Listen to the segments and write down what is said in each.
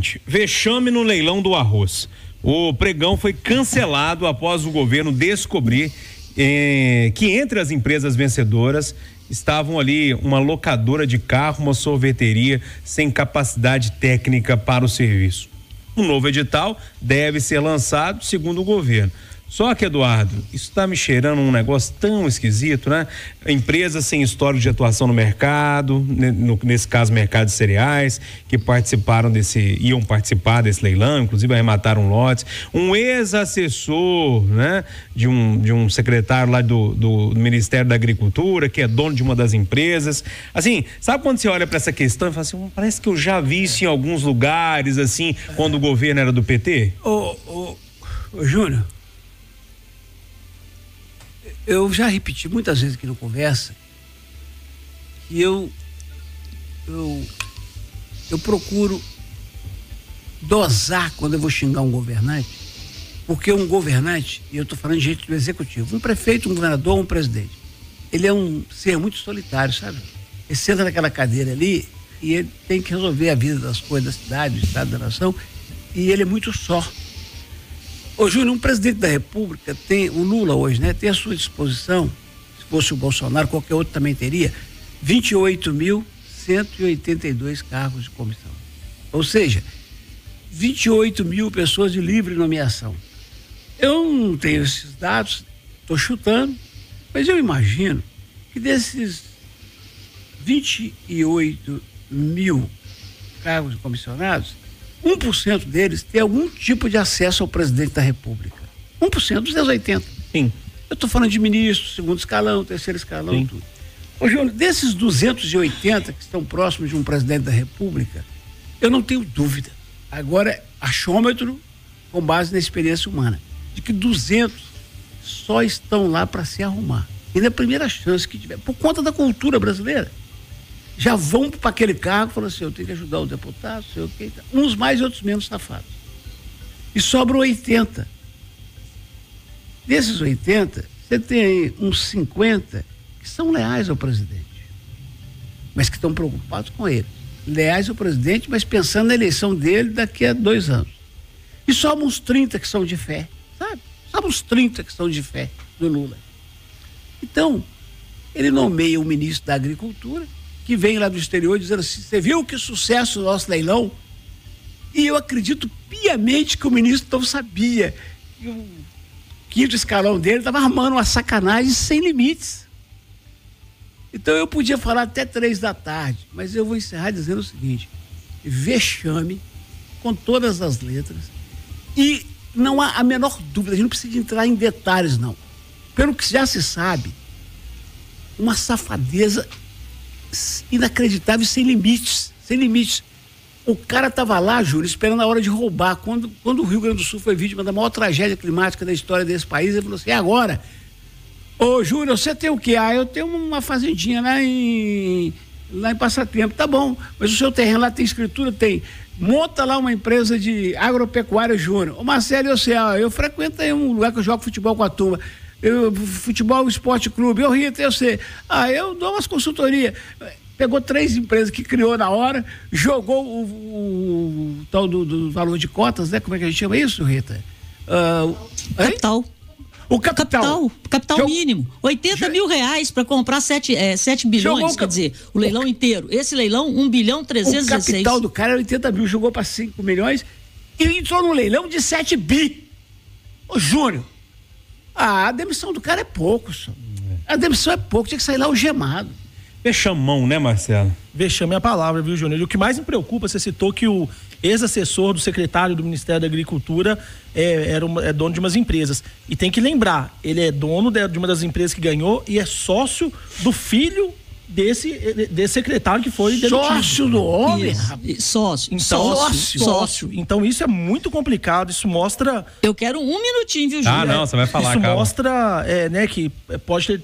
seguinte, vexame no leilão do arroz. O pregão foi cancelado após o governo descobrir que entre as empresas vencedoras estavam ali uma locadora de carro, uma sorveteria sem capacidade técnica para o serviço. Um novo edital deve ser lançado, segundo o governo. Só que, Eduardo, isso está me cheirando um negócio tão esquisito, né? Empresas sem histórico de atuação no mercado, nesse caso mercado de cereais, que iam participar desse leilão, inclusive arremataram lotes. Um ex-assessor, né? De um secretário lá do Ministério da Agricultura, que é dono de uma das empresas. Assim, sabe quando você olha para essa questão e fala assim, parece que eu já vi isso em alguns lugares, assim, quando o governo era do PT? Ô, Júnior, eu já repeti muitas vezes aqui no Conversa que eu procuro dosar quando eu vou xingar um governante, porque um governante, e eu estou falando de gente do executivo, um prefeito, um governador, um presidente, ele é um ser muito solitário, sabe? Ele senta naquela cadeira ali e ele tem que resolver a vida das coisas da cidade, do estado, da nação, e ele é muito só. Ô, Júnior, um presidente da República tem, o Lula hoje, né, tem à sua disposição, se fosse o Bolsonaro, qualquer outro também teria, 28.182 cargos de comissão. Ou seja, 28 mil pessoas de livre nomeação. Eu não tenho esses dados, estou chutando, mas eu imagino que desses 28 mil cargos comissionados, 1% deles tem algum tipo de acesso ao presidente da República. 1% dos 80. Sim. Eu estou falando de ministro, segundo escalão, terceiro escalão, tudo. Ô, Júnior, desses 280 que estão próximos de um presidente da República, eu não tenho dúvida. Agora, achômetro com base na experiência humana, de que 200 só estão lá para se arrumar. E na primeira chance que tiver, por conta da cultura brasileira, já vão para aquele cargo e falam assim, eu tenho que ajudar o deputado, sei o que, uns mais e outros menos safados. E sobram 80. Desses 80, você tem aí uns 50 que são leais ao presidente, mas que estão preocupados com ele. Leais ao presidente, mas pensando na eleição dele daqui a 2 anos. E sobram uns 30 que são de fé, sabe? Sobram uns 30 que são de fé do Lula. Então, ele nomeia o ministro da Agricultura, que vem lá do exterior dizendo assim, você viu que sucesso o nosso leilão? E eu acredito piamente que o ministro não sabia que o 5º escalão dele estava armando uma sacanagem sem limites. Então eu podia falar até 3 da tarde, mas eu vou encerrar dizendo o seguinte, vexame com todas as letras e não há a menor dúvida, a gente não precisa entrar em detalhes não. Pelo que já se sabe, uma safadeza inacreditável, sem limites. O cara estava lá, Júlio, esperando a hora de roubar. Quando o Rio Grande do Sul foi vítima da maior tragédia climática da história desse país, ele falou assim, agora? Ô, Júlio, você tem o quê? Eu tenho uma fazendinha lá em Passatempo. Tá bom, mas o seu terreno lá tem escritura? Tem. Monta lá uma empresa de agropecuária júnior. Ô, Marcelo, eu frequento aí um lugar que eu jogo futebol com a turma. Futebol Esporte Clube, eu Rita, eu sei. Eu dou umas consultorias. Pegou 3 empresas que criou na hora, jogou o tal do valor de cotas, né? Como é que a gente chama isso, Rita? Capital. O capital mínimo. 80 mil reais para comprar 7 bilhões, quer dizer, o leilão inteiro. Esse leilão, 1.316 bilhões. O capital do cara era 80 mil, jogou para 5 milhões e entrou no leilão de 7 bi. Ô, Júnior, a demissão do cara é pouco, só. A demissão é pouco, tinha que sair lá algemado. Vexamão, né, Marcelo? Vexame é a palavra, viu, Júnior? E o que mais me preocupa, você citou que o ex-assessor do secretário do Ministério da Agricultura é dono de umas empresas. E tem que lembrar, ele é dono de uma das empresas que ganhou e é sócio do filho desse secretário que foi demitido. Sócio do homem? Sócio. Sócio. Então isso é muito complicado, isso mostra... Eu quero 1 minutinho, viu, Júnior? Não, você vai falar, isso calma. Mostra, né, que pode ter,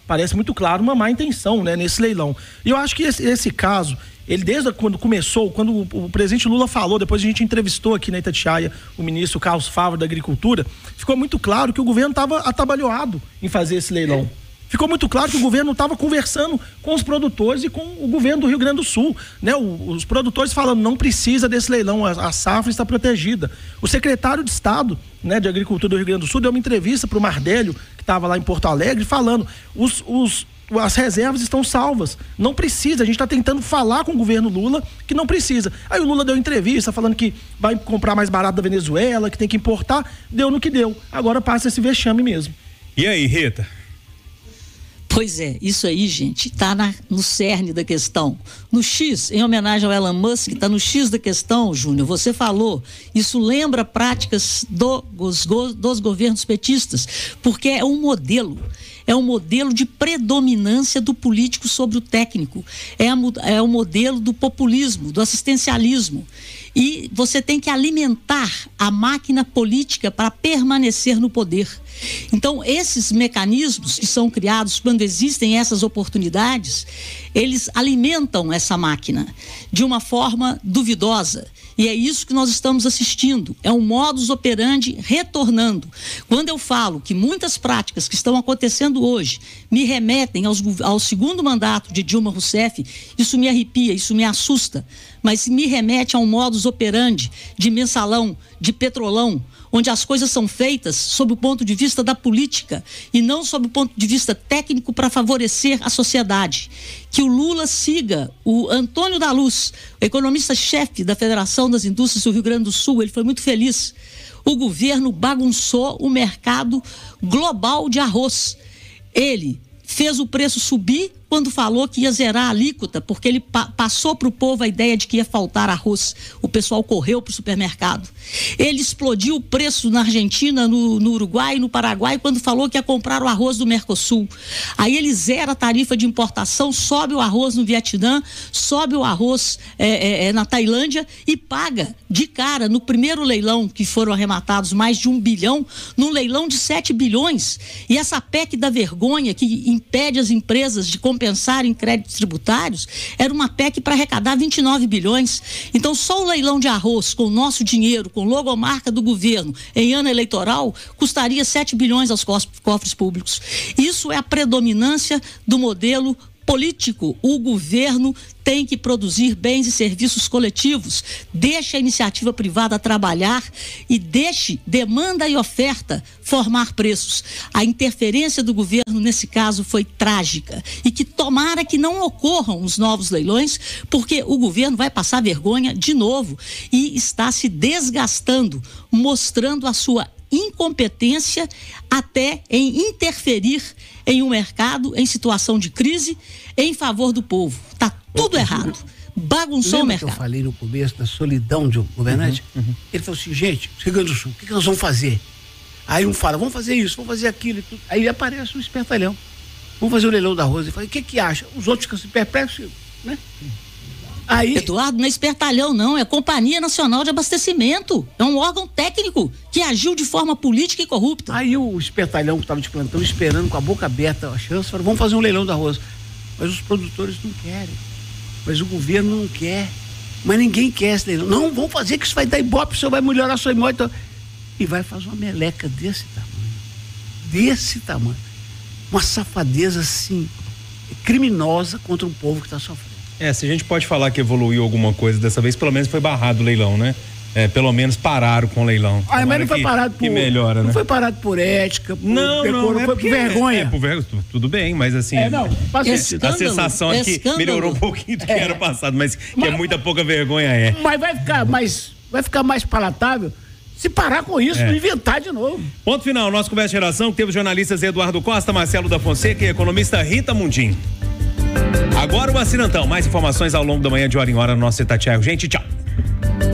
parece muito claro, uma má intenção, né, nesse leilão. E eu acho que esse caso, ele desde quando começou, quando o presidente Lula falou, depois a gente entrevistou aqui na Itatiaia o ministro Carlos Fávaro da Agricultura, ficou muito claro que o governo estava atabalhoado em fazer esse leilão. ficou muito claro que o governo estava conversando com os produtores e com o governo do Rio Grande do Sul, né? Os produtores falando, não precisa desse leilão, a safra está protegida. O secretário de Estado, né, de Agricultura do Rio Grande do Sul deu uma entrevista para o Mardélio, que estava lá em Porto Alegre, falando, as reservas estão salvas, não precisa, a gente está tentando falar com o governo Lula que não precisa. Aí o Lula deu entrevista falando que vai comprar mais barato da Venezuela, que tem que importar, deu no que deu, agora passa esse vexame mesmo. E aí, Rita? Pois é, isso aí, gente, está no cerne da questão. No X, em homenagem ao Elon Musk, está no X da questão, Júnior, você falou, isso lembra práticas dos governos petistas, porque é um modelo de predominância do político sobre o técnico, é o modelo do populismo, do assistencialismo. E você tem que alimentar a máquina política para permanecer no poder. Então, esses mecanismos que são criados quando existem essas oportunidades, eles alimentam essa máquina de uma forma duvidosa. E é isso que nós estamos assistindo, é um modus operandi retornando. Quando eu falo que muitas práticas que estão acontecendo hoje me remetem ao segundo mandato de Dilma Rousseff, isso me arrepia, isso me assusta, mas me remete a um modus operandi de mensalão, de petrolão, onde as coisas são feitas sob o ponto de vista da política e não sob o ponto de vista técnico para favorecer a sociedade. Que o Lula siga o Antônio da Luz, o economista-chefe da Federação das Indústrias do Rio Grande do Sul, ele foi muito feliz. O governo bagunçou o mercado global de arroz. Ele fez o preço subir quando falou que ia zerar a alíquota, porque ele passou para o povo a ideia de que ia faltar arroz. O pessoal correu para o supermercado. Ele explodiu o preço na Argentina, no Uruguai, no Paraguai, quando falou que ia comprar o arroz do Mercosul. Aí ele zera a tarifa de importação, sobe o arroz no Vietnã, sobe o arroz na Tailândia e paga de cara no primeiro leilão, que foram arrematados mais de 1 bilhão, num leilão de 7 bilhões. E essa PEC da vergonha que impede as empresas de compensar em créditos tributários, era uma PEC para arrecadar 29 bilhões. Então, só o leilão de arroz com o nosso dinheiro, com logomarca do governo, em ano eleitoral, custaria 7 bilhões aos cofres públicos. Isso é a predominância do modelo político. O governo tem que produzir bens e serviços coletivos, deixe a iniciativa privada trabalhar e deixe demanda e oferta formar preços. A interferência do governo nesse caso foi trágica e que tomara que não ocorram os novos leilões, porque o governo vai passar vergonha de novo e está se desgastando, mostrando a sua incompetência até em interferir em um mercado em situação de crise em favor do povo. Está tudo errado. Bagunçou o mercado. Que eu falei no começo da solidão de um governante? Ele falou assim, gente, Rio Grande do Sul, o que nós vamos fazer? Aí um fala, vamos fazer isso, vamos fazer aquilo e tudo. Aí aparece um espertalhão. Vamos fazer o leilão da arroz. Ele fala, o que acha? Os outros ficam se perplexos, né? Aí... Eduardo, não é espertalhão não, é Companhia Nacional de Abastecimento, é um órgão técnico que agiu de forma política e corrupta. Aí o espertalhão que estava de plantão esperando com a boca aberta a chance, falou, vamos fazer um leilão da arroz. Mas os produtores não querem, mas o governo não quer, mas ninguém quer esse leilão. Não, vamos fazer que isso vai dar ibope, isso vai melhorar a sua imóvel. Então... E vai fazer uma meleca desse tamanho, uma safadeza assim, criminosa contra um povo que está sofrendo. Se a gente pode falar que evoluiu alguma coisa dessa vez, pelo menos foi barrado o leilão, né? Pelo menos pararam com o leilão. Mas não foi parado por... melhora, né? Não foi parado por ética, por decoro, foi por vergonha. Tudo bem, mas assim... a sensação é que melhorou um pouquinho do que era passado, mas que é muita pouca vergonha, Mas vai ficar mais palatável se parar com isso, não inventar de novo. Ponto final, nosso Conversa de Geração, que teve os jornalistas Eduardo Costa, Marcelo da Fonseca e a economista Rita Mundim. Agora o Assinantão. Mais informações ao longo da manhã, de hora em hora, no nosso Itatiaia. Gente, tchau.